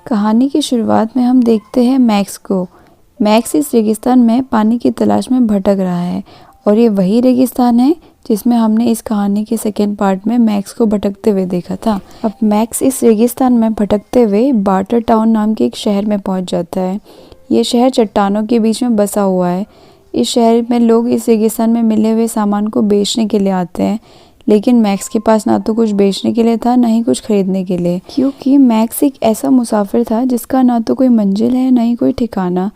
कहानी की शुरुआत में हम देखते हैं मैक्स को। मैक्स इस रेगिस्तान में पानी की तलाश में भटक रहा है और ये वही रेगिस्तान है जिसमें हमने इस कहानी के सेकेंड पार्ट में मैक्स को भटकते हुए देखा था। अब मैक्स इस रेगिस्तान में भटकते हुए बार्टर टाउन नाम के एक शहर में पहुंच जाता है। ये शहर चट्टानों के बीच में बसा हुआ है। इस शहर में लोग इस रेगिस्तान में मिले हुए सामान को बेचने के लिए आते हैं, लेकिन मैक्स के पास ना तो कुछ बेचने के लिए था, ना ही कुछ खरीदने के लिए, क्योंकि मैक्स एक ऐसा मुसाफिर था जिसका ना तो कोई मंजिल है, ना ही कोई ठिकाना।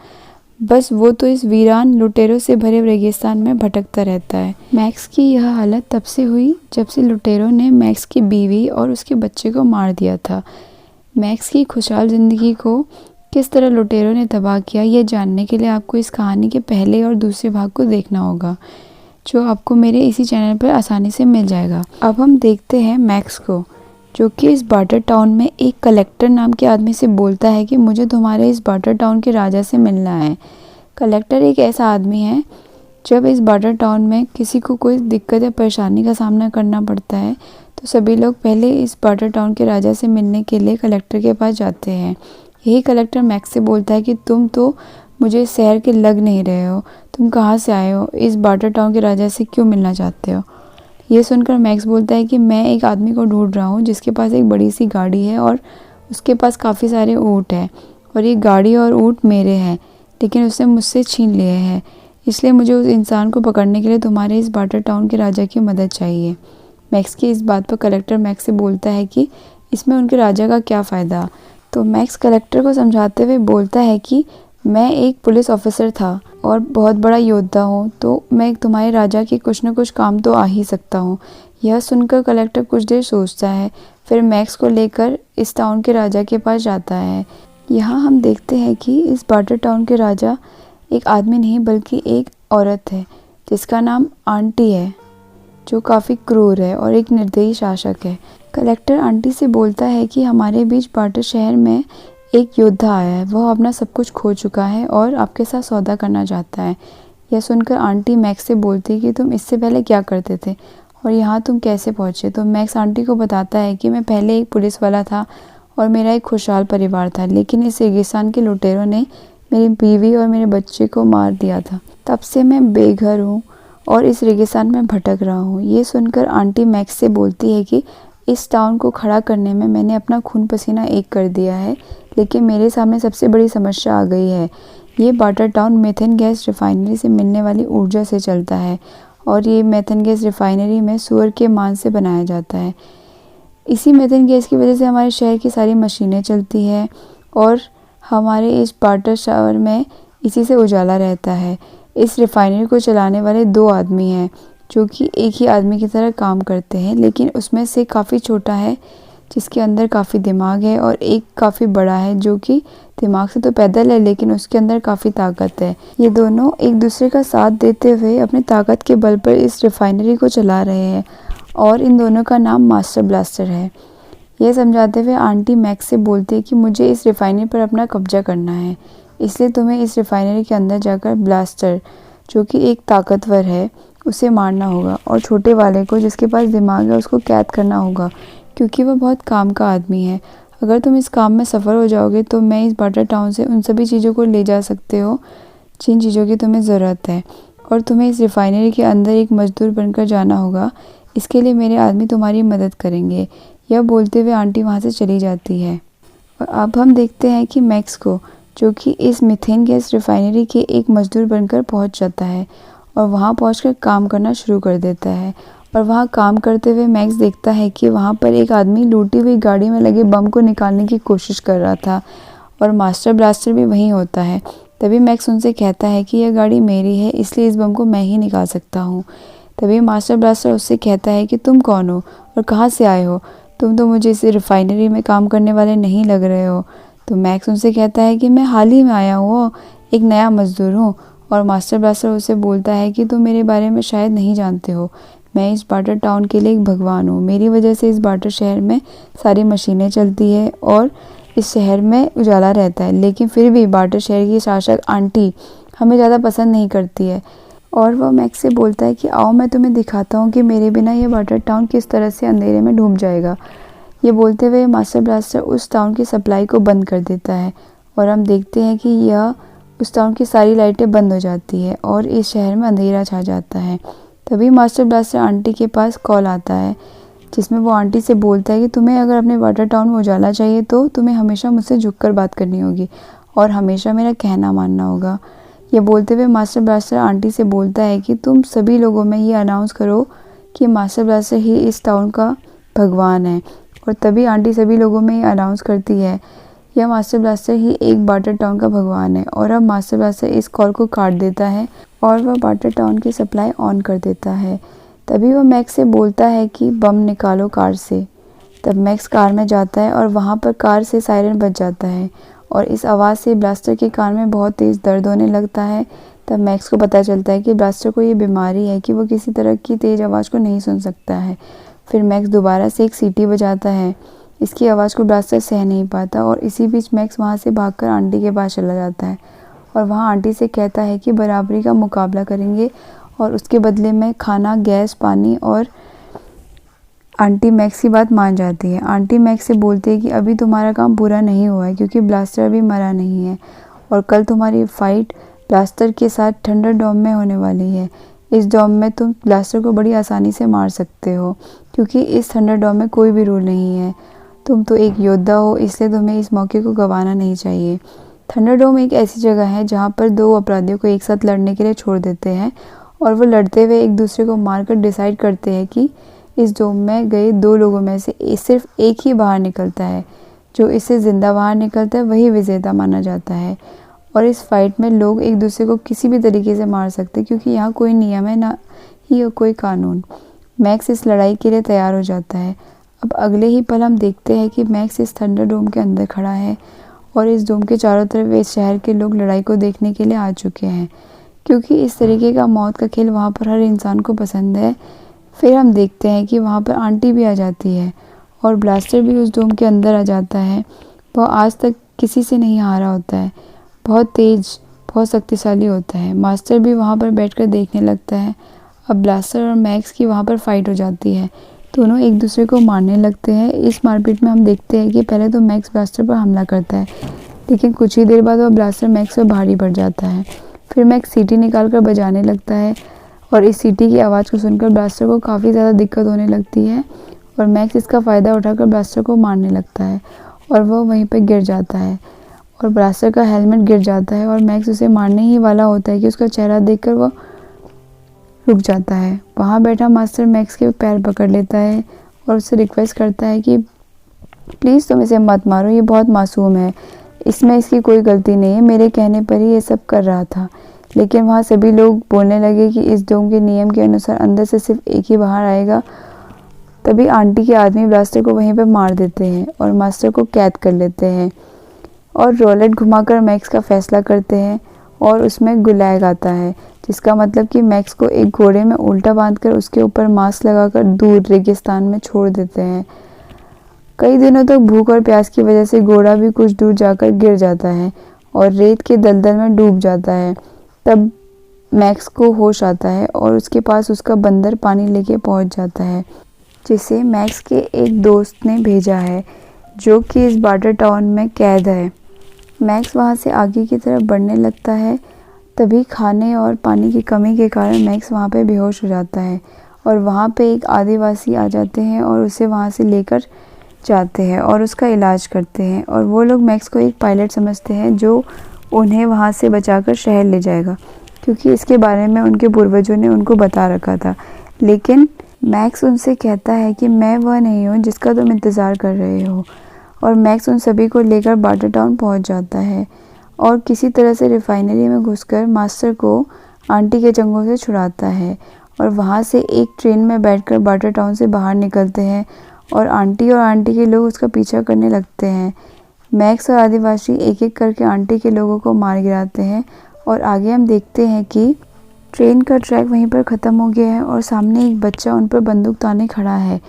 बस वो तो इस वीरान लुटेरों से भरे रेगिस्तान में भटकता रहता है। मैक्स की यह हालत तब से हुई जब से लुटेरों ने मैक्स की बीवी और उसके बच्चे को मार दिया था। मैक्स की खुशहाल ज़िंदगी को किस तरह लुटेरों ने तबाह किया, ये जानने के लिए आपको इस कहानी के पहले और दूसरे भाग को देखना होगा, जो आपको मेरे इसी चैनल पर आसानी से मिल जाएगा। अब हम देखते हैं मैक्स को, जो कि इस बार्टर टाउन में एक कलेक्टर नाम के आदमी से बोलता है कि मुझे तुम्हारे इस बार्टर टाउन के राजा से मिलना है। कलेक्टर एक ऐसा आदमी है, जब इस बार्टर टाउन में किसी को कोई दिक्कत या परेशानी का सामना करना पड़ता है तो सभी लोग पहले इस बार्टर टाउन के राजा से मिलने के लिए कलेक्टर के पास जाते हैं। यही कलेक्टर मैक्स से बोलता है कि तुम तो मुझे इस शहर के लग नहीं रहे हो, तुम कहाँ से आए हो, इस बार्टर टाउन के राजा से क्यों मिलना चाहते हो। ये सुनकर मैक्स बोलता है कि मैं एक आदमी को ढूंढ रहा हूँ जिसके पास एक बड़ी सी गाड़ी है और उसके पास काफ़ी सारे ऊँट हैं, और ये गाड़ी और ऊँट मेरे हैं, लेकिन उसने मुझसे छीन लिए हैं। इसलिए मुझे उस इंसान को पकड़ने के लिए तुम्हारे इस बार्टर टाउन के राजा की मदद चाहिए। मैक्स की इस बात पर कलेक्टर मैक्स से बोलता है कि इसमें उनके राजा का क्या फ़ायदा। तो मैक्स कलेक्टर को समझाते हुए बोलता है कि मैं एक पुलिस ऑफिसर था और बहुत बड़ा योद्धा हूँ, तो मैं तुम्हारे राजा के कुछ न कुछ काम तो आ ही सकता हूँ। यह सुनकर कलेक्टर कुछ देर सोचता है, फिर मैक्स को लेकर इस टाउन के राजा के पास जाता है। यहाँ हम देखते हैं कि इस बार्टर टाउन के राजा एक आदमी नहीं बल्कि एक औरत है जिसका नाम आंटी है, जो काफ़ी क्रूर है और एक निर्दयी शासक है। कलेक्टर आंटी से बोलता है कि हमारे बीच बार्टर शहर में एक योद्धा आया है, वह अपना सब कुछ खो चुका है और आपके साथ सौदा करना चाहता है। यह सुनकर आंटी मैक्स से बोलती है कि तुम इससे पहले क्या करते थे और यहाँ तुम कैसे पहुँचे। तो मैक्स आंटी को बताता है कि मैं पहले एक पुलिस वाला था और मेरा एक खुशहाल परिवार था, लेकिन इस रेगिस्तान के लुटेरों ने मेरी बीवी और मेरे बच्चे को मार दिया था। तब से मैं बेघर हूँ और इस रेगिस्तान में भटक रहा हूँ। ये सुनकर आंटी मैक्स से बोलती है कि इस टाउन को खड़ा करने में मैंने अपना खून पसीना एक कर दिया है, लेकिन मेरे सामने सबसे बड़ी समस्या आ गई है। ये barter town methane gas refinery से मिलने वाली ऊर्जा से चलता है और ये मेथेन गैस रिफाइनरी में सूअर के मांस से बनाया जाता है। इसी मेथेन गैस की वजह से हमारे शहर की सारी मशीनें चलती है और हमारे इस बार्टर शहर में इसी से उजाला रहता है। इस रिफाइनरी को चलाने वाले दो आदमी हैं जो कि एक ही आदमी की तरह काम करते हैं, लेकिन उसमें से काफ़ी छोटा है जिसके अंदर काफ़ी दिमाग है और एक काफ़ी बड़ा है जो कि दिमाग से तो पैदल है लेकिन उसके अंदर काफ़ी ताकत है। ये दोनों एक दूसरे का साथ देते हुए अपनी ताकत के बल पर इस रिफाइनरी को चला रहे हैं और इन दोनों का नाम मास्टर ब्लास्टर है। यह समझाते हुए आंटी मैक्स से बोलती है कि मुझे इस रिफाइनरी पर अपना कब्जा करना है, इसलिए तुम्हें इस रिफाइनरी के अंदर जाकर ब्लास्टर, जो कि एक ताकतवर है, उसे मारना होगा और छोटे वाले को, जिसके पास दिमाग है, उसको कैद करना होगा क्योंकि वह बहुत काम का आदमी है। अगर तुम इस काम में सफल हो जाओगे तो मैं इस बार्टर टाउन से उन सभी चीज़ों को ले जा सकते हो जिन चीज़ों की तुम्हें ज़रूरत है, और तुम्हें इस रिफाइनरी के अंदर एक मजदूर बनकर जाना होगा। इसके लिए मेरे आदमी तुम्हारी मदद करेंगे। यह बोलते हुए आंटी वहाँ से चली जाती है। और अब हम देखते हैं कि मैक्स को, जो कि इस मीथेन गैस रिफाइनरी के एक मजदूर बनकर पहुँच जाता है और वहाँ पहुँचकर काम करना शुरू कर देता है। और वहाँ काम करते हुए मैक्स देखता है कि वहाँ पर एक आदमी लूटी हुई गाड़ी में लगे बम को निकालने की कोशिश कर रहा था और मास्टर ब्लास्टर भी वहीं होता है। तभी मैक्स उनसे कहता है कि यह गाड़ी मेरी है, इसलिए इस बम को मैं ही निकाल सकता हूँ। तभी मास्टर ब्लास्टर उससे कहता है कि तुम कौन हो और कहाँ से आए हो, तुम तो मुझे इस रिफाइनरी में काम करने वाले नहीं लग रहे हो। तो मैक्स उनसे कहता है कि मैं हाल ही में आया हूँ, एक नया मजदूर हूँ। और मास्टर ब्लास्टर उसे बोलता है कि तुम मेरे बारे में शायद नहीं जानते हो, मैं इस बार्टर टाउन के लिए एक भगवान हूँ। मेरी वजह से इस बार्टर शहर में सारी मशीनें चलती है और इस शहर में उजाला रहता है, लेकिन फिर भी बार्टर शहर की शासक आंटी हमें ज़्यादा पसंद नहीं करती है। और वह मैक्स से बोलता है कि आओ मैं तुम्हें दिखाता हूँ कि मेरे बिना यह बार्टर टाउन किस तरह से अंधेरे में डूब जाएगा। ये बोलते हुए मास्टर ब्लास्टर उस टाउन की सप्लाई को बंद कर देता है और हम देखते हैं कि यह उस टाउन की सारी लाइटें बंद हो जाती है और इस शहर में अंधेरा छा जाता है। तभी मास्टर ब्लास्टर आंटी के पास कॉल आता है, जिसमें वो आंटी से बोलता है कि तुम्हें अगर अपने वाटर टाउन में उजाला चाहिए तो तुम्हें हमेशा मुझसे झुककर बात करनी होगी और हमेशा मेरा कहना मानना होगा। ये बोलते हुए मास्टर ब्लास्टर आंटी से बोलता है कि तुम सभी लोगों में ये अनाउंस करो कि मास्टर ब्लास्टर ही इस टाउन का भगवान है। और तभी आंटी सभी लोगों में ये अनाउंस करती है, यह मास्टर ब्लास्टर ही एक वाटर टाउन का भगवान है। और अब मास्टर ब्लास्टर इस कॉल को काट देता है और वह वाटर टाउन की सप्लाई ऑन कर देता है। तभी वह मैक्स से बोलता है कि बम निकालो कार से। तब मैक्स कार में जाता है और वहाँ पर कार से सायरन बज जाता है और इस आवाज़ से ब्लास्टर के कान में बहुत तेज़ दर्द होने लगता है। तब मैक्स को पता चलता है कि ब्लास्टर को ये बीमारी है कि वो किसी तरह की तेज़ आवाज़ को नहीं सुन सकता है। फिर मैक्स दोबारा से एक सीटी बजाता है। इसकी आवाज़ को ब्लास्टर सह नहीं पाता और इसी बीच मैक्स वहाँ से भागकर आंटी के पास चला जाता है और वहाँ आंटी से कहता है कि बराबरी का मुकाबला करेंगे और उसके बदले में खाना, गैस, पानी। और आंटी मैक्स की बात मान जाती है। आंटी मैक्स से बोलती है कि अभी तुम्हारा काम पूरा नहीं हुआ है क्योंकि ब्लास्टर अभी मरा नहीं है और कल तुम्हारी फाइट ब्लास्टर के साथ थंडर डोम में होने वाली है। इस डोम में तुम ब्लास्टर को बड़ी आसानी से मार सकते हो क्योंकि इस थंडर डोम में कोई भी रूल नहीं है। तुम तो एक योद्धा हो, इसलिए तुम्हें इस मौके को गंवाना नहीं चाहिए। थंडर डोम एक ऐसी जगह है जहाँ पर दो अपराधियों को एक साथ लड़ने के लिए छोड़ देते हैं और वो लड़ते हुए एक दूसरे को मारकर डिसाइड करते हैं कि इस डोम में गए दो लोगों में से सिर्फ एक ही बाहर निकलता है। जो इससे ज़िंदा बाहर निकलता है वही विजेता माना जाता है। और इस फाइट में लोग एक दूसरे को किसी भी तरीके से मार सकते हैं क्योंकि यहाँ कोई नियम है ना ही कोई कानून। मैक्स इस लड़ाई के लिए तैयार हो जाता है। अब अगले ही पल हम देखते हैं कि मैक्स इस थंडर डोम के अंदर खड़ा है और इस डोम के चारों तरफ इस शहर के लोग लड़ाई को देखने के लिए आ चुके हैं क्योंकि इस तरीके का मौत का खेल वहाँ पर हर इंसान को पसंद है। फिर हम देखते हैं कि वहाँ पर आंटी भी आ जाती है और ब्लास्टर भी उस डोम के अंदर आ जाता है। वह आज तक किसी से नहीं हारा होता है, बहुत तेज, बहुत शक्तिशाली होता है। मास्टर भी वहाँ पर बैठकर देखने लगता है। अब ब्लास्टर और मैक्स की वहाँ पर फाइट हो जाती है। दोनों एक दूसरे को मारने लगते हैं। इस मारपीट में हम देखते हैं कि पहले तो मैक्स ब्लास्टर पर हमला करता है, लेकिन कुछ ही देर बाद वह ब्लास्टर मैक्स पर भारी पड़ जाता है। फिर मैक्स सीटी निकालकर बजाने लगता है और इस सीटी की आवाज़ को सुनकर ब्लास्टर को काफ़ी ज़्यादा दिक्कत होने लगती है और मैक्स इसका फ़ायदा उठाकर ब्लास्टर को मारने लगता है और वह वहीं पर गिर जाता है और ब्लास्टर का हेलमेट गिर जाता है और मैक्स उसे मारने ही वाला होता है कि उसका चेहरा देखकर वह रुक जाता है। वहाँ बैठा मास्टर मैक्स के पैर पकड़ लेता है और उससे रिक्वेस्ट करता है कि प्लीज़ तुम इसे मत मारो, ये बहुत मासूम है, इसमें इसकी कोई गलती नहीं है, मेरे कहने पर ही ये सब कर रहा था। लेकिन वहाँ सभी लोग बोलने लगे कि इस डोम के नियम के अनुसार अंदर से सिर्फ एक ही बाहर आएगा। तभी आंटी के आदमी ब्लास्टर को वहीं पर मार देते हैं और मास्टर को कैद कर लेते हैं और रोलेट घुमाकर मैक्स का फैसला करते हैं और उसमें गुलैग आता है, जिसका मतलब कि मैक्स को एक घोड़े में उल्टा बांधकर उसके ऊपर मास्क लगाकर दूर रेगिस्तान में छोड़ देते हैं। कई दिनों तक भूख और प्यास की वजह से घोड़ा भी कुछ दूर जाकर गिर जाता है और रेत के दलदल में डूब जाता है। तब मैक्स को होश आता है और उसके पास उसका बंदर पानी लेके पहुंच जाता है, जिसे मैक्स के एक दोस्त ने भेजा है जो कि इस वाटर टाउन में कैद है। मैक्स वहाँ से आगे की तरफ बढ़ने लगता है। तभी खाने और पानी की कमी के कारण मैक्स वहाँ पे बेहोश हो जाता है और वहाँ पे एक आदिवासी आ जाते हैं और उसे वहाँ से लेकर जाते हैं और उसका इलाज करते हैं। और वो लोग मैक्स को एक पायलट समझते हैं जो उन्हें वहाँ से बचाकर शहर ले जाएगा, क्योंकि इसके बारे में उनके पूर्वजों ने उनको बता रखा था। लेकिन मैक्स उनसे कहता है कि मैं वह नहीं हूँ जिसका तुम इंतज़ार कर रहे हो। और मैक्स उन सभी को लेकर वाटर टाउन पहुँच जाता है और किसी तरह से रिफाइनरी में घुसकर मास्टर को आंटी के चंगुल से छुड़ाता है और वहाँ से एक ट्रेन में बैठकर वाटर टाउन से बाहर निकलते हैं और आंटी के लोग उसका पीछा करने लगते हैं। मैक्स और आदिवासी एक एक करके आंटी के लोगों को मार गिराते हैं और आगे हम देखते हैं कि ट्रेन का ट्रैक वहीं पर ख़त्म हो गया है और सामने एक बच्चा उन पर बंदूक ताने खड़ा है।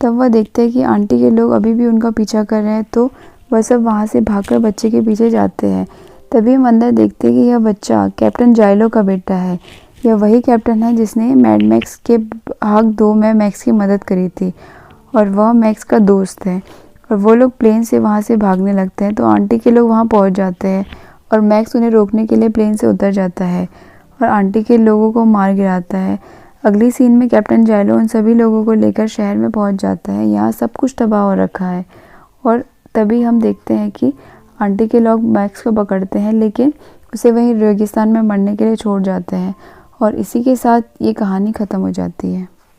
तब वह देखते हैं कि आंटी के लोग अभी भी उनका पीछा कर रहे हैं, तो वह सब वहाँ से भागकर बच्चे के पीछे जाते हैं। तभी हम अंदर देखते हैं कि यह बच्चा कैप्टन जाइलो का बेटा है। यह वही कैप्टन है जिसने मैड मैक्स के भाग 2 में मैक्स की मदद करी थी और वह मैक्स का दोस्त है। और वो लोग प्लेन से वहाँ से भागने लगते हैं, तो आंटी के लोग वहाँ पहुँच जाते हैं और मैक्स उन्हें रोकने के लिए प्लेन से उतर जाता है और आंटी के लोगों को मार गिराता है। अगली सीन में कैप्टन जाइलो उन सभी लोगों को लेकर शहर में पहुँच जाता है। यहाँ सब कुछ तबाह हो रखा है और तभी हम देखते हैं कि आंटी के लोग मैक्स को पकड़ते हैं, लेकिन उसे वहीं रेगिस्तान में मरने के लिए छोड़ जाते हैं और इसी के साथ ये कहानी ख़त्म हो जाती है।